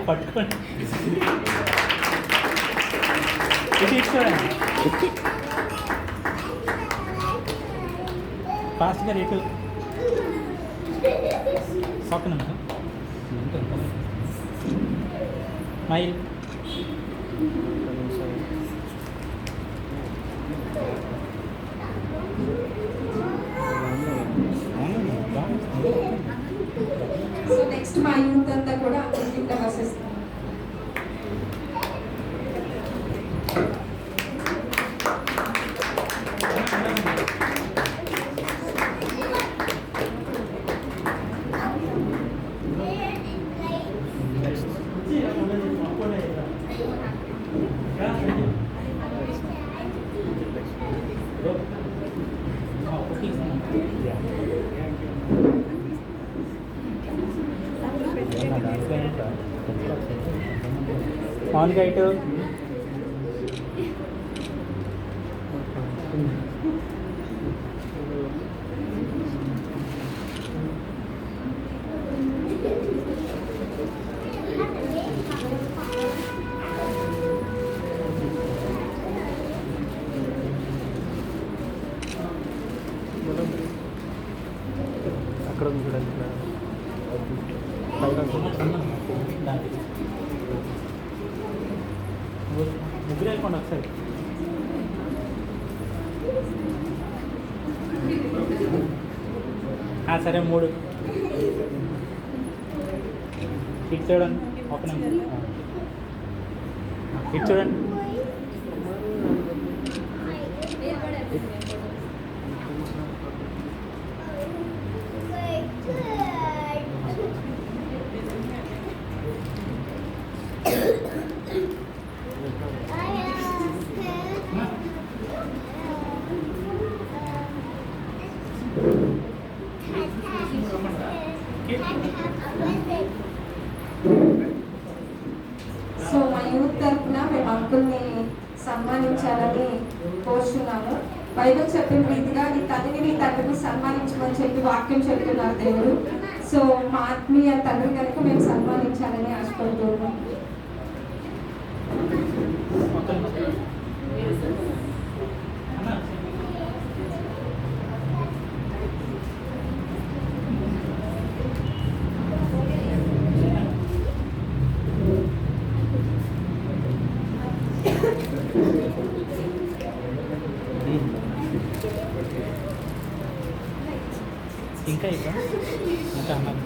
పట్టుకోండి ఇటు చూడండి ఫాస్ట్గా రేటు పక్కన మైల్ సో నెక్స్ట్ మా యూత్ అంతా కూడా ఇంట్లో వసేస్తాం. ఆన్ గైట్ అక్కడ ఉంది చూడండి ముగ్గురు వెళ్ళిపోండి ఒకసారి సరే 3 ఇటు చూడండి ఒక నిమిషం ఇటు చూడండి సో మా యూత్ తరఫున మేము అంకుల్ని సన్మానించాలని కోరుచున్నాము. బైబిల్ చెప్పిన రీతిగా నీ తల్లిని నీ తండ్రిని సన్మానించమని చెప్పి వాక్యం చెప్తున్నారు దేవుడు. సో మా ఆత్మీయ తండ్రి కనుక మేము సన్మానించాలని ఆశపడుతున్నాము. ఇంకా ఇంకా ఇంకా అన్నారు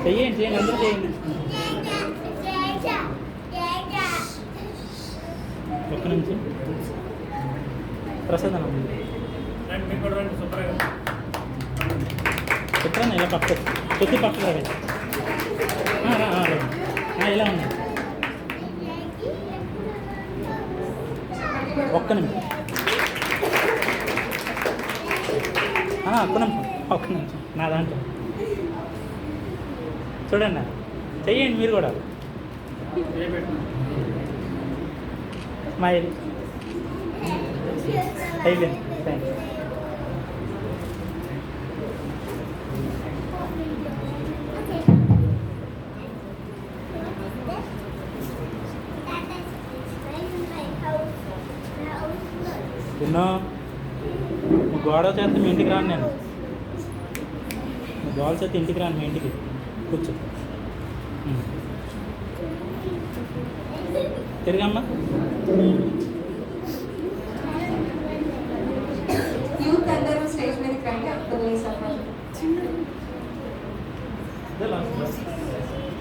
చెయ్యండి చేయండి అందరూ చేయండి ఒక్క నుంచి ప్రసాదం చెప్పండి ఇలా పక్క కొద్ది పక్కకు రండి ఇలా ఉంది ఒక్క నిమిషం ఒక్క నిమిషం నా దాంట్లో చూడండి చెయ్యండి మీరు కూడా స్మైల్ అయిపోయింది థ్యాంక్ యూ ఎన్నో గోడ చేస్తే మీ ఇంటికి రాను నేను గోడ చేస్తే ఇంటికి రాను మీ ఇంటికి కూర్చో తిరిగమ్మా యూత్ అందరూ స్టేజ్ మీదకి రండి. అంకుల్ని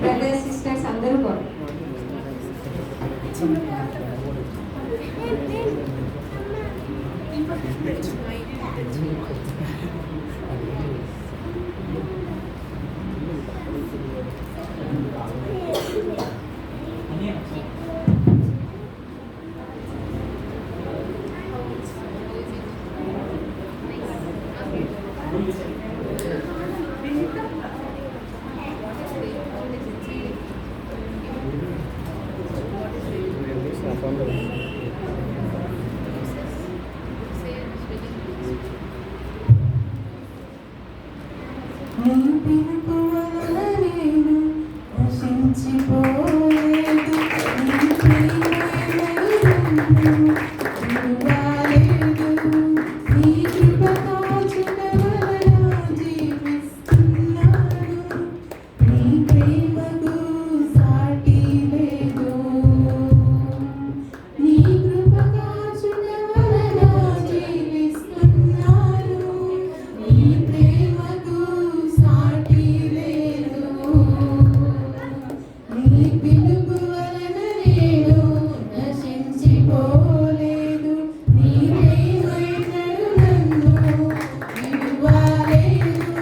బ్రదర్స్ సిస్టర్స్ అందరూ కూడా పిలుపు వలన నేను నశించిపోలేదు. నీ ప్రేమయనను విడువలేదు. నీ కృప కాచుట వలన జీవిస్తున్నాను. నీ ప్రేమకు సాటి లేదు. నీ కృప కాచుట వలన జీవిస్తున్నాను. నీ ప్రేమకు సాటి లేదు. నీ పిలుపు వలన నేను నశించిపోలేదు. నీ ప్రేమైనను నన్ను విడువలేదు.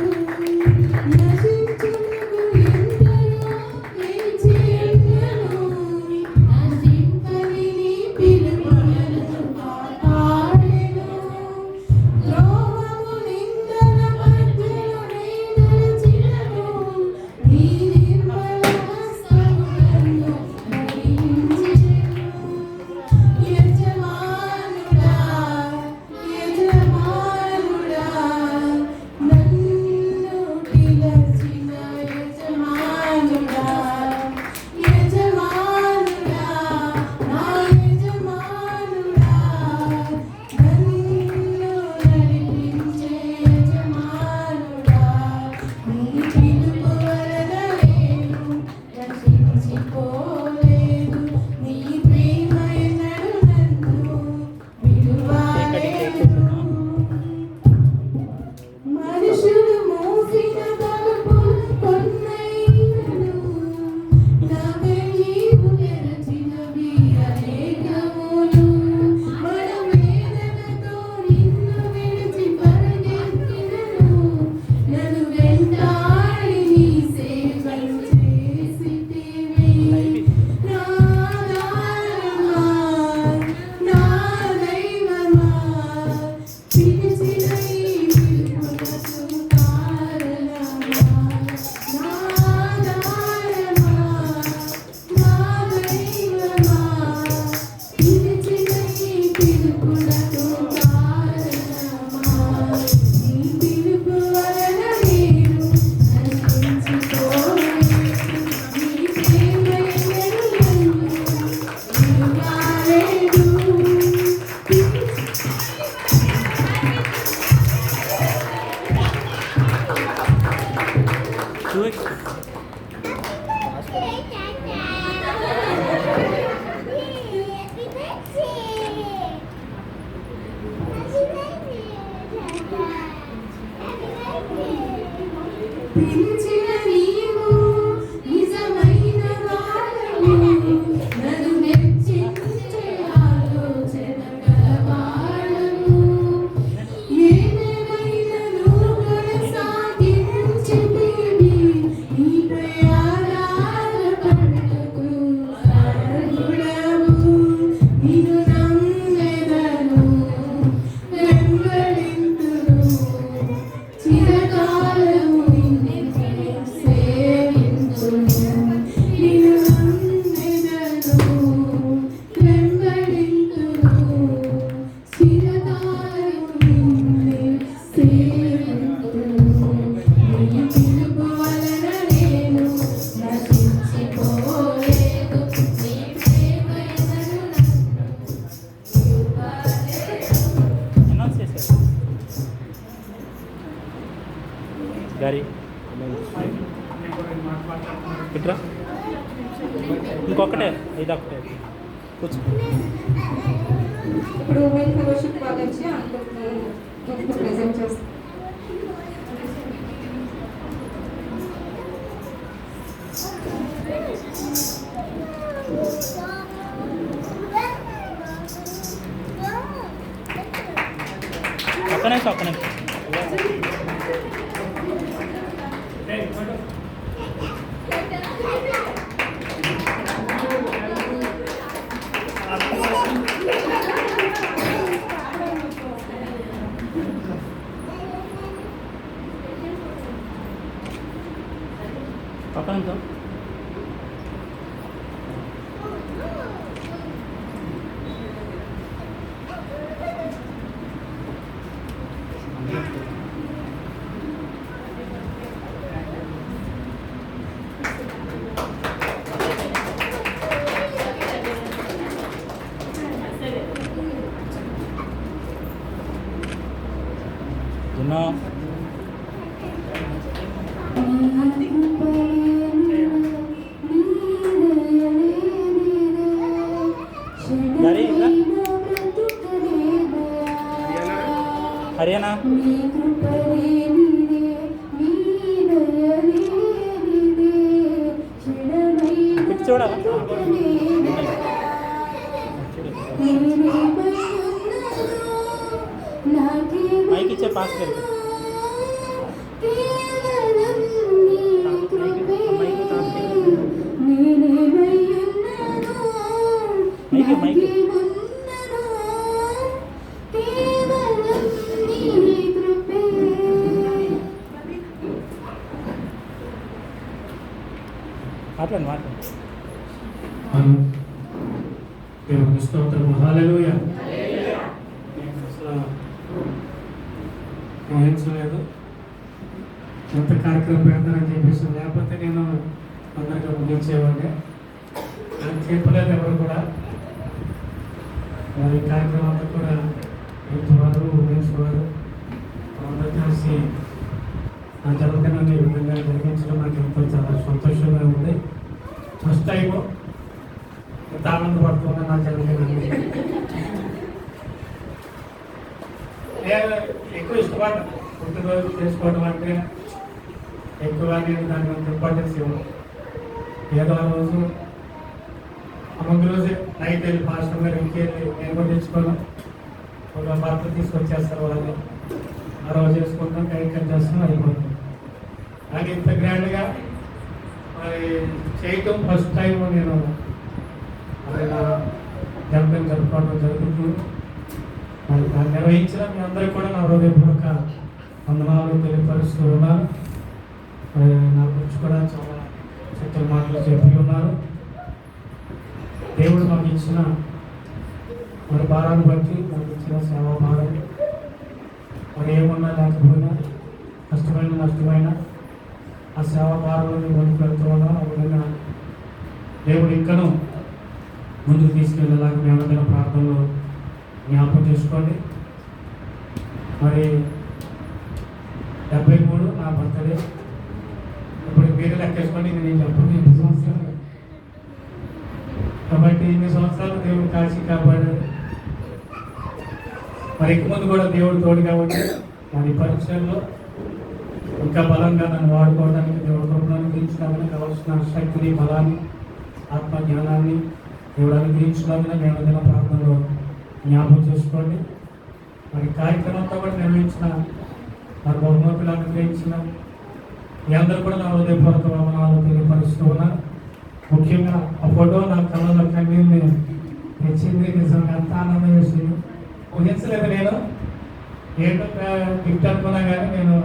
నశించుటకు ఎందరో వేచి ఉన్నను. నశింపని నీ పిలుపు నన్ను కాపాడెను. ద్రోహము నిందల మధ్యలో నే నడిచినను. నీ నిర్మల హస్తము నన్ను నడిపించెను. యజమానుడా, యజమానుడా, నన్ను పిలచిన యజమానుడా, యజమానుడా, నా యజమానుడా, నన్ను నడిపించే యజమానుడా. నీ పిలుపు వలన నేను రక్షించిపోలేదు. నీ ప్రేమైనను నన్ను విడువలేదు. మనుషులు మోసిన తలుపులు కొన్నైనను, నాకై నీవు తెరచినవి అనేకములు. మన వేదనతో నిన్ను విడిచి పరిగెత్తినను. నన్ను వెంటాడి నీ సేవలు చేసితివి. నా ఆధారమా, నా దైవమా, పిలిచిన ఈ పిలుపునకు కారణమా. నా ఆధారమా, నా దైవమా, పిలిచిన ఈ పిలుపునకు కారణమా. నీ పిలుపు వలన నేను నశించిపోలేదు. నీ ప్రేమైనను నన్ను విడువలేదు. పిలిచిన నీవు నిజమైన వాడవు. నన్ను మెచ్చించే ఆలోచన గలవాడవు. ఏమైనను కొనసాగించితివి. నీపై ఆధారపడుటకు అర్హుడవు. నిన్ను నమ్మెదను, వెంబడింతును. చిరకాలము నిన్నే సేవింతును. నిన్ను నమ్మెదను, వెంబడింతును. చిరకాలము నిన్నే సేవింతును. నీ పిలుపు వలన నేను నశించిపోలేదు. నీ ప్రేమైనను నన్ను విడువలేదు. అనౌన్స్ చేశారు గారి ఇట్రా ఇంకొకటే ఇదొకటే కూర్చో. ఇప్పుడు ఉమెన్ ఫెలోషిప్ వాళ్ళు వచ్చి అందరికి గిఫ్ట్ ప్రెజెంట్ చేస్తారు. ఒక్కనే ఒక్కనే పక్కన నో గారి ఇంకా హర్యానా ఇటు చూడాలా మైక్ ఇచ్చే పాస్ వెళ్తే మైక్ మైక్ మాట్లాడండి మాట్లాడండి దేవునికి స్తోత్రము హల్లెలూయా. అసలు ఊహించలేదు ఎంత కార్యక్రమం పెడతారని చెప్పేసి, లేకపోతే నేను అందరికీ ముగించేవాడిని. నాకు చెప్పలేదు ఎవరు కూడా. ఈ కార్యక్రమం అంతా కూడా ఊహించేవారు ఊహించేవారు అందరూ కలిసి నా జరుగుతున్న ఈ విధంగా జరిగించడం నాకు ఎంతో చాలా సంతోషంగా ఉంది. ఫస్ట్ టైం ఎంత ఆనందపడుతున్నా నా జరుగుతుంది. నేను ఎక్కువ ఇష్టపడ్డా పుట్టినరోజు చేసుకోవడం అంటే ఎక్కువ నేను దాని అంత ఇంపార్టెన్స్ ఇవ్వను. ఏదో ఆ రోజు ముందు రోజే నైట్ వెళ్ళి పాస్టర్ గారు ఇంకెళ్ళి నేను కూడా తెచ్చుకోను. ఒక భర్త తీసుకొచ్చేస్తారు వాళ్ళు. ఆ రోజు చేసుకుంటాం, కైకల్ చేస్తాం, అయిపోతుంది. కానీ ఇంత గ్రాండ్గా మరి చేయటం ఫస్ట్ టైం నేను మరి నా జరుపుకోవడం జరుగుతుంది. మరి దాన్ని నిర్వహించిన మీ అందరికీ కూడా నా హృదయపూర్వక వందనాలు తెలియపరుస్తూ ఉన్నాను. మరి నా గురించి కూడా చాలా చక్కటి మాటలు చెప్పి ఉన్నారు. దేవుడు మాకు ఇచ్చిన మరి భారాన్ని బట్టి మాకు ఇచ్చిన సేవా భారం మరి ఏమన్నా లేకపోయినా కష్టమైన నష్టమైన ఆ సేవా భారంలో ముందుకు వెళ్తూ ఉన్నాం. ఆ విధంగా దేవుడు ఇంకనూ ముందుకు తీసుకెళ్ళేలాగా మేమందరం ప్రార్థనలో జ్ఞాపకం చేసుకోండి. మరి 73 నా బర్త్డే. ఇప్పుడు మీరు లెక్కేసుకోండి, నేను చెప్పండి 8 సంవత్సరాలు. కాబట్టి 8 సంవత్సరాలు దేవుడు కాచి కాపాడాడు. మరి ఎక్కువ మంది కూడా దేవుడు తోడు కాబట్టి మరి పరీక్షల్లో ఇంకా బలంగా నన్ను వాడుకోవడానికి దేవుడు కృపను అనుగ్రహించడానికి కావాల్సిన శక్తిని, బలాన్ని, ఆత్మ జ్ఞానాన్ని దేవుడు అనుగ్రహించడానికి మేమందరం ప్రార్థనలో జ్ఞాపకం చేసుకోండి. మరి కార్యక్రమంతో కూడా నిర్వహించిన మరి బహుమతులు అనుగ్రహించిన మీ అందరూ కూడా నా హృదయపూర్వక వందనాలు తెలియపరుస్తూ ఉన్నాను. ముఖ్యంగా ఆ ఫోటో నా కళ్ళలో కన్నీరుని తెచ్చింది. నిజంగా ఎంత ఆనందం వేసింది. ఊహించలేదు నేను. ఏంటో గిఫ్ట్ అనుకున్నా కానీ నేను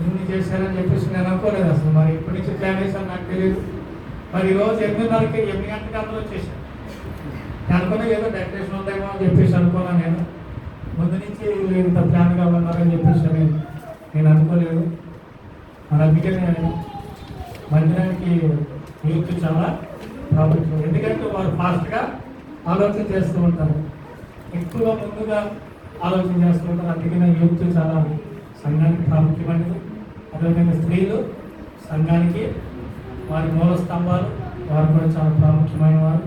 ఇన్ని చేశానని చెప్పేసి నేను అనుకోలేదు అసలు. మరి ఇప్పటి నుంచి ప్లాన్ చేశాను నాకు తెలియదు. మరి ఈరోజు 8:30కి 8 గంటలకు అందరూ వచ్చేసాను. నేను అనుకున్నా ఏదో డెకరేషన్ ఉందేమో అని చెప్పేసి అనుకున్నాను. నేను ముందు నుంచి ఇంత ప్లాన్గా ఉన్నారని చెప్పేసి నేను అనుకోలేదు. మరి అందుకనే మందిరానికి యూత్ చాలా ప్రాముఖ్యం. ఎందుకంటే వారు ఫాస్ట్గా ఆలోచన చేస్తూ ఉంటారు, ఎక్కువ ముందుగా ఆలోచన చేస్తూ ఉంటారు. అందుకనే యూత్ చాలా సంఘానికి ప్రాముఖ్యమైనది. అదేవిధంగా స్త్రీలు సంఘానికి వారి మూల స్తంభాలు, వారు కూడా చాలా ప్రాముఖ్యమైన వారు.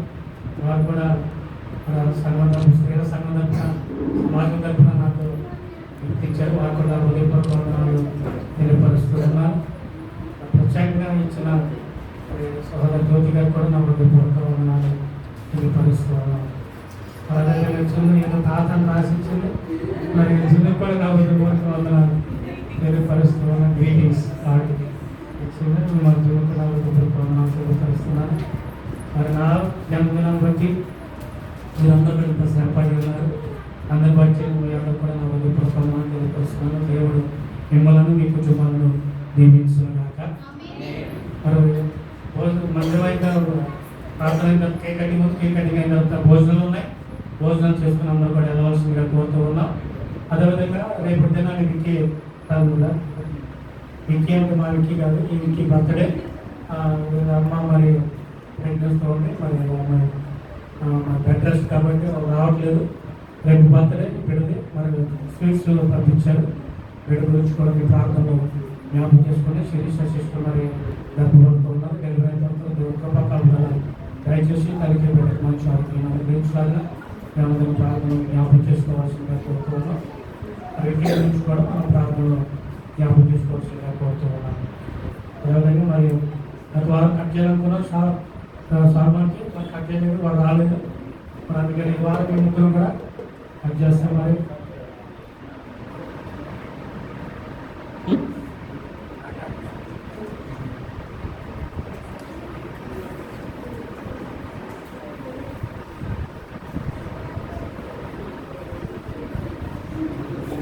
వారు కూడా సంఘం తరపున, స్త్రీల సంఘం తరపున, సమాజం తరపున నాకు గుర్తించారు. వారు కూడా హృదయపూర్వక వందనాలు తెలియపరుస్తూ ఉన్నారు. ప్రత్యేకంగా ఇచ్చిన సహోదరు జ్యోతి గారు కూడా నా హృదయపూర్వక వందనాలు తెలియపరుస్తూ ఉన్నారు. అదేవిధంగా చిన్న ఏదో తాతను రాసిచ్చింది. మరి చిన్న కూడా నా హృదయపూర్వక వందనాలు తెలియపరుస్తూ ఉన్నాను. గ్రీటింగ్స్ కార్డు ఇచ్చింది. మా చిన్న కూడా హృదయపూర్వక వందనాలు తెలియపరుస్తున్నాను. మరి నా జన్మదినాన్ని బట్టి మీరందరూ ఇంత శ్రమపడి ఉన్నారు. అందరి బట్టి మీ అందరూ కూడా నా హృదయపూర్వక వందనాలు తెలియపరుస్తున్నాను. దేవుడు మిమ్మల్ని మీ కుటుంబాలను దీవించుగాక. మరి భోజనం మందిరమైన ప్రార్థన అయిన కేక్ కటింగ్ ఉంది. కేక్ కటింగ్ అయిన తర్వాత భోజనాలు ఉన్నాయి. భోజనాలు చేసుకుని అందరూ కూడా వెళ్ళవలసిందిగా కోరుతూ ఉన్నాం. అదేవిధంగా రేపు దినాన్ని విక్కీ కూడా విక్కీ అంటే మా విక్కీ కాదు, ఈ విక్కీ బర్త్డే. అమ్మ మరి ప్రెగ్నెన్సీతో ఉంది. మరి బెడ్ రెస్ట్ కాబట్టి రావట్లేదు. రేపు బర్త్డే ఇప్పుడుది. మరి స్వీట్స్ పంపించారు. వీటి గురించి కూడా మీ ప్రాంతంలో జ్ఞాపకం చేసుకుని శిరీష సిస్టర్ మరి గర్భవతితో ఉన్నారు. డెలివరీ అయిన తర్వాత దేవుడు కృపకాలు దయచేసి తల్లికి బిడ్డకి మంచి ఆరోగ్యం అనుగ్రహించాలని మేమందరం ప్రార్థన జ్ఞాపకం చేసుకోవాల్సిందిగా కోరుతూ ఉన్నాం. వీటి గురించి కూడా మనం ప్రార్థనలో జ్ఞాపకం చేసుకోవాల్సిందిగా కోరుతూ ఉన్నాం. అదేవిధంగా మరి గత వారం కట్ చేయాలనుకున్నాం సామాన్కి మరి కట్ చేయలేదు, వారు రాలేదు. మరి అందుకని ఈ వారం ఈ ముగ్గురు కూడా కట్ చేస్తాం. మరి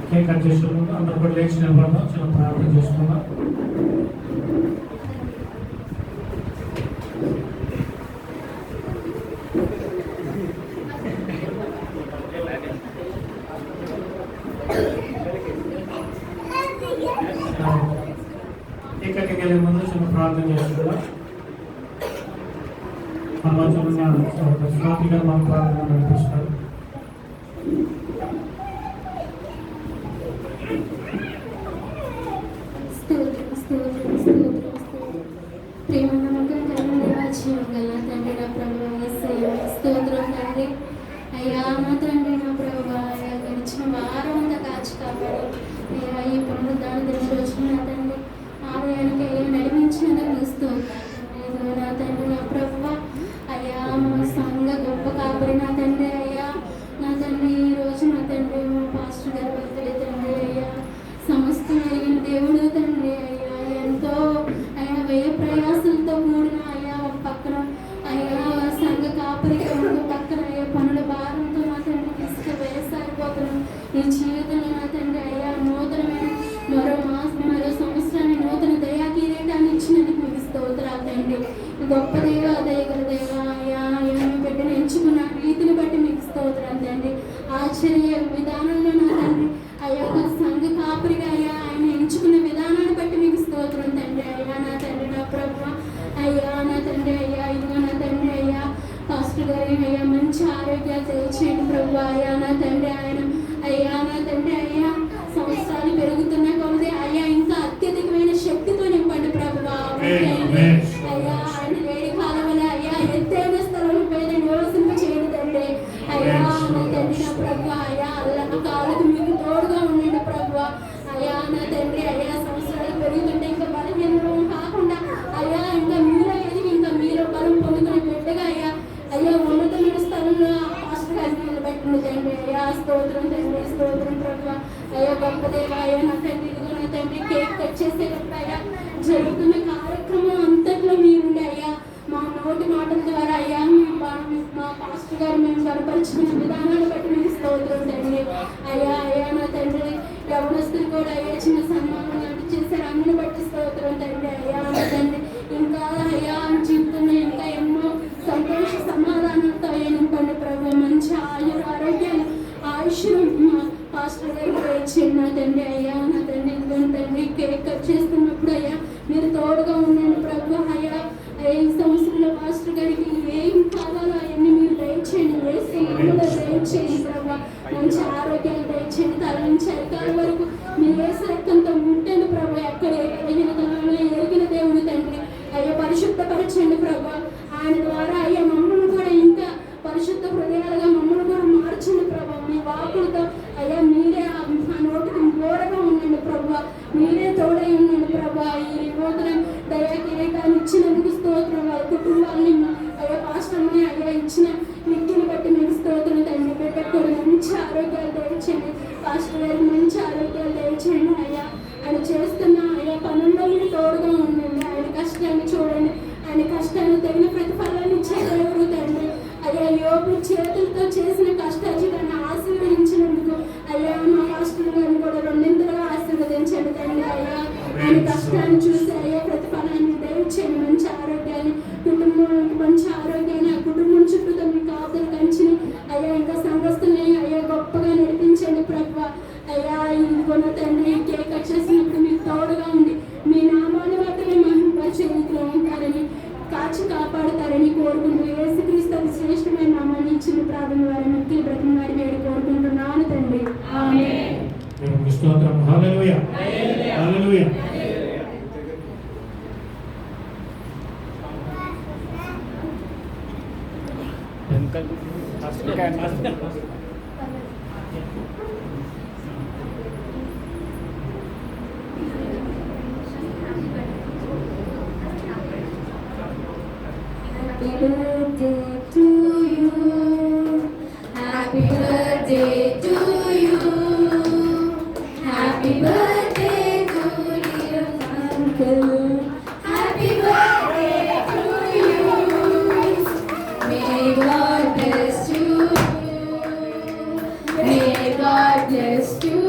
కేక్ కట్ చేస్తున్నాము. అందరూ కూడా లేచి నిలబడదాం, చిన్న ప్రార్థన చేసుకుందాం. కేక్ వెళ్ళే ముందు చిన్న ప్రార్థన చేసుకుందాం. మన మధ్య ఉన్న స్వామి గారు మన ప్రార్థన నడిపిస్తారు. ప్రేమ నమ్మకం కలిగిన రాజ్యం గల తండ్రి నా ప్రభు యేసయ్య స్తోత్రం తండ్రి. అయ్యా మా తండ్రి నా ప్రభు అయ్యా గడిచిన వారం అంతా కాచి కాపాడు అయ్యా ఈ పునరుద్ధాన దిన రోజున నా తండ్రి ఆలయానికి అయ్యా నడిపించినందుకు స్తోత్రం నా తండ్రి నా ప్రభు. అయ్యా మా సంఘ గొప్ప కాపరి నా తండ్రి. అయ్యా నా తండ్రి ఈ రోజు నా తండ్రి మా పాస్టర్ గారి భక్తులే తండ్రి. అయ్యా సమస్తం ఎరిగిన దేవుడు తండ్రి. అయ్యా ఎంతో అయ్యా వ్యయ ప్రయాసంతో కూడిన అయ్యా ఒక పక్కన అయ్యా సంఘ కాపరిగా ఒక పక్కన అయ్యా పనుల భారంతో నా తండ్రి తీసుకు వేసారిపోతున్నాం ఈ జీవితంలో నా తండ్రి. అయ్యా నూతనమైన మరో సంవత్సరాన్ని నూతన దయా కిరీటాన్ని ఇచ్చినందుకు మీకు స్తోత్రాలు తండ్రి. గొప్ప దేవ దయగల దేవ అయ్యా మీ బిడ్డను ఎంచుకున్న రీతిని బట్టి మీకు స్తోత్రాలు తండ్రి. ఆశ్చర్య విధానంలో నా తండ్రి అయ్యా ఒక సంఘ కాపరిగా అయ్యా ఆయన ఎంచుకున్న విధానాన్ని బట్టి మీకు స్తోత్రం తండ్రి. అయ్యా నా తండ్రి నా ప్రభు అయ్యా నా తండ్రి. అయ్యా ఇదిగో నా తండ్రి అయ్యా పాస్టర్ గారి అయ్యా మంచి ఆరోగ్యాలు తెలియచేయండి ప్రభు. అయ్యా నా తండ్రి ఆయన అయ్యా నా తండ్రి అయ్యా సంవత్సరాలు పెరుగుతున్న కొలది అయ్యా ఇంకా అత్యధికమైన శక్తితో నింపండి ప్రభు. అయ్యా ఆయన వేడి కాలంలో అయ్యా ఎత్తైన స్థలం పైన నివసింప చేయండి తండ్రి. అయ్యా నా తండ్రి నా ప్రభు అయ్యా అల్ల కాలకు మీకు తోడుగా ఉండండి ప్రభు. అయ్యా నా తండ్రి అయ్యా సంవత్సరాలు పెరుగుతుంటే ఇంకా బలహీనం కాకుండా అయ్యా ఇంకా మీలో ఎదిగి ఇంకా మీలో బలం పొందుకునే బిడ్డగా అయ్యా అయ్యా ఉన్నతమైన స్థలంలో పాస్టర్ గారిని నిలబెట్టింది తండ్రి. అయ్యా స్తోత్రం తండ్రి స్తోత్రం ప్రభు. అయ్యా గొప్ప దేవ అయ్యా నా తండ్రి ఇదిగో నా తండ్రి కేక్ కట్ చేసేటప్పుడు అయ్యా జరుగుతున్న కార్యక్రమం అంతట్లో మీరుండి అయ్యా మా నోటి మాటల ద్వారా అయ్యా మా పాస్టర్ గారు మేము బలపరుచుకున్న విధానాన్ని బట్టి మీకు స్తోత్రం తండ్రి. అయ్యా అయ్యా నా తండ్రి యవనస్తులు కూడా అయ్యా చిన్న సన్మానం లాంటి చేసే రంగుని బట్టి స్తోత్రం తండ్రి. అయ్యా నా తండ్రి ఇంకా అయ్యా జీవితంలో ఇంకా ఎన్నో సంతోష సమాధానంతో అయ్యా నింపండి ప్రభు. మంచి ఆరోగ్యాలు ఆయుష్ పాస్టర్ గారికి ఇచ్చేయండి నా తండ్రి. అయ్యా నా తండ్రి ఇదిగో తండ్రి కేక్ కట్ చేస్తున్నప్పుడు అయ్యా మీరు తోడుగా ఉండండి ప్రభు. అయ్యా ఈ సంవత్సరంలో పాస్టర్ గారికి ఏం కావాలో అవన్నీ మీరు దయచేయండి. దయచేయండి ప్రభు. మంచి ఆరోగ్యాలు దయచేయండి. తల నుంచి అరికాల వరకు మీ వేసే రక్తంతో ముట్టండి ప్రభు. ఎక్కడ ఎరిగిన దేవుడు తండ్రి అయ్యా పరిశుద్ధపరచండి ప్రభు. ఆయన ద్వారా అయ్యా మమ్మల్ని కూడా ఇంకా పరిశుద్ధ హృదయాలుగా మమ్మల్ని కూడా మార్చండి ప్రభు. మీ వాకులతో అయ్యా మీరే ఆ నోటికి గోడగా ఉండండి ప్రభు. మీరే తోడై ఉండండి ప్రభు. ఈ నూతన దయా కిరీటాన్ని ఇచ్చినందుకు స్తోత్రం. వాళ్ళ కుటుంబాన్ని అయ్యా పాస్టర్ని అయ్యా ఇచ్చిన వ్యక్తిని బట్టి మీకు స్తోత్రం తండ్రి. బిడ్డకు కూడా మంచి ఆరోగ్యాలు దయచేయండి. పాస్టర్ గారికి మంచి ఆరోగ్యాలు దయచేయండి. అయ్యా ఆయన చేస్తున్న అయ్యా పనుల్లో మీరు తోడుగా ఉండండి. ఆయన కష్టాన్ని చూడండి. ఆయన కష్టాన్ని తగిన ప్రతిఫలాన్ని ఇచ్చే దేవుడు తండ్రి. అయ్యా యోగు చేతులతో చేసిన కష్టార్జితాన్ని ఆశీర్వదించినందుకు అయ్యా మా పాస్టర్ గారిని కూడా రెండింతలుగా ఆశీర్వదించండి తండ్రి. అయ్యా ఆయన కష్టాన్ని చూసి అయ్యా ప్రతిఫలాన్ని దయచేయండి. మంచి ఆరోగ్యాన్ని కుటుంబానికి మంచి ఆరోగ్యాన్ని ఆ కుటుంబం చుట్టూ మీ కాపులు కంచిని అయ్యా ఇంకా సంఘస్థుల్ని అయ్యా గొప్పగా నడిపించండి ప్రభు. అయ్యా ఇదిగొన్న తండ్రి కేక్ కట్ చేసినప్పుడు మీకు తోడుగా ఉండి మీ నామాన్ని మాత్రమే మహింపరిచేందుకు ఉంటారని కాచి కాపాడుతారని కోరుకుంటూ యేసుక్రీస్తు శ్రేష్టమైన నామాన్ని ఇచ్చిన ప్రార్థన వారి ముఖ్య బ్రతిమ వారి వేడి కోరుకుంటున్నాను తండ్రి. ఆమేన్. స్తోత్రం. హల్లెలూయా, హల్లెలూయా. Uncle first Happy birthday to you. Happy birthday to you. Happy birthday to dear uncle. Happy birthday to you. May God bless you. May God bless you.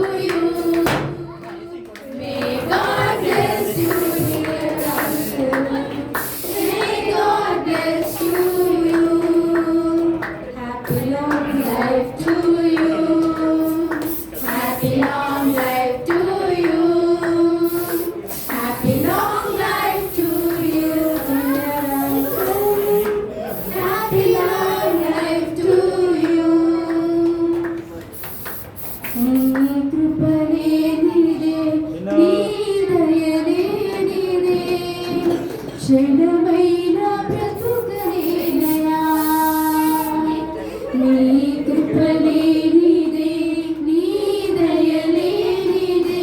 May God bless you, dear uncle. May God bless you. Happy long life to you. Happy long life to you. Happy long life to you, dear uncle. Happy long life to you. నీ కృపనే నీదే, నీ దయనే నీదే, క్షణమైన బ్రతుకనేనయా. నీ కృపనే నీదే, నీ దయనే నీదే,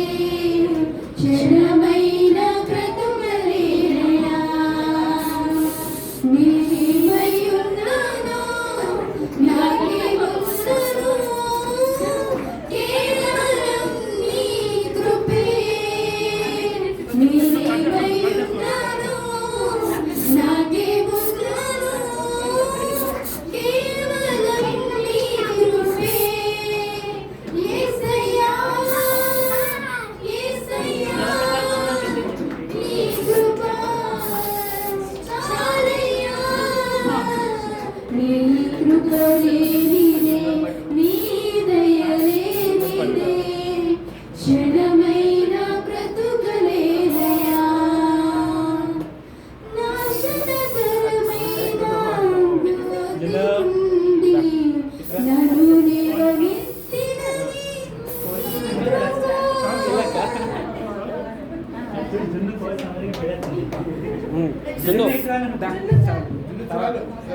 క్షణమైన బ్రతుకనేనయా. నీవై ఉన్నాను, నాకేముందను, కేవలం నీ కృపే. నీవై ఉన్నాను, నాకేముందను, కేవలం నీ కృపే. యేసయ్యా, యేసయ్యా, నీ కృప చాలయ్యా. నీ కృపనే నీదే, నీ దయనే నీదే, క్షణమైన బ్రతుకలేదయా. నాశనకరమైన బ్రతుకుండి నన్ను నివమెత్తినది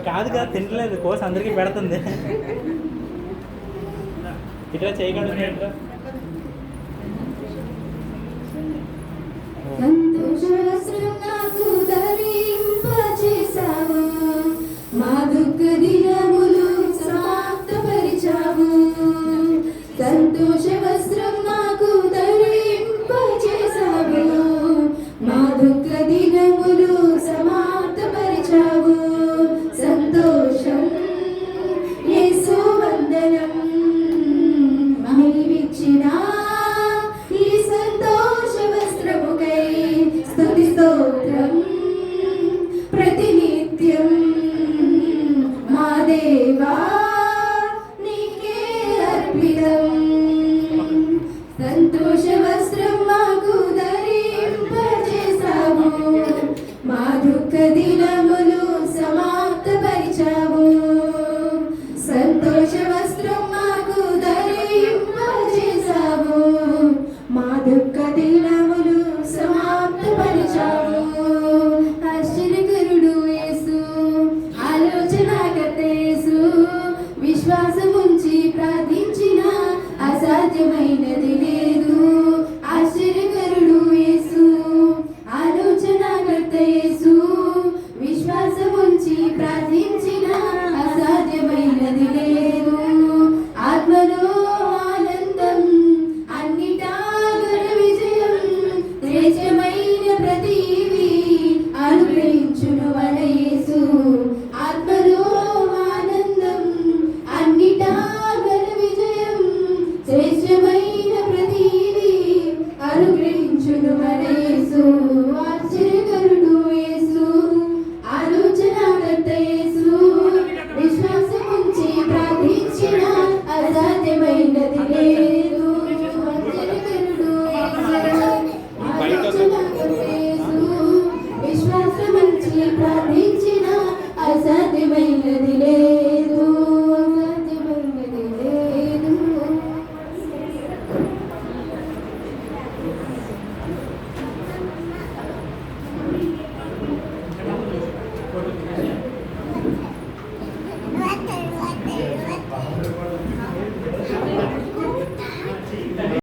కాదు కదా, తినలేదు కోసి అందరికీ పెడుతుంది. ఇట్లా చేయగలరు ఇట్లా సంతోషవస్త్రం నాకు ధరింపజేశావు, మా దుఃఖ దినములు సమాప్తపరిచావు. సంతోషవస్త్రం నాకు ధరింపజేశావు, మా దుఃఖ దినములు సమాప్తపరిచావు. సంతోషం యేసు వందనం, మహిమిచ్చిన ఈ సంతోష వస్త్రముకై స్తుతి స్తోత్రం ప్రతినిత్యం. మా దేవా నీకే అర్పితం. సంతోష వస్త్రం మాకు ధరింపజేశావు, మా దుఃఖ దినములు సమాప్తపరిచావు. సంతోష వస్త్రం మాకు ధరింపజేశావు, మా దుఃఖ దినములు సమాప్తపరిచావు. ఆశ్చర్యకరుడు యేసు, ఆలోచనాకర్త యేసు, విశ్వాసముంచి ప్రార్థించిన అసాధ్యమైనది లేదు. ఆశ్చర్యకరుడు యేసు, ఆలోచనాకర్త యేసు, విశ్వాసముంచి ప్రార్థించిన అసాధ్యమైనది లేదు. ఆత్మలో ఆనందం, అన్నిటా ఘన విజయం, శ్రేష్టమైన ప్రతివి అనుగ్రహించును మన యేసు. ఆత్మలో ఆనందం, అన్నిటా ఘన విజయం, శ్రేష్టమైన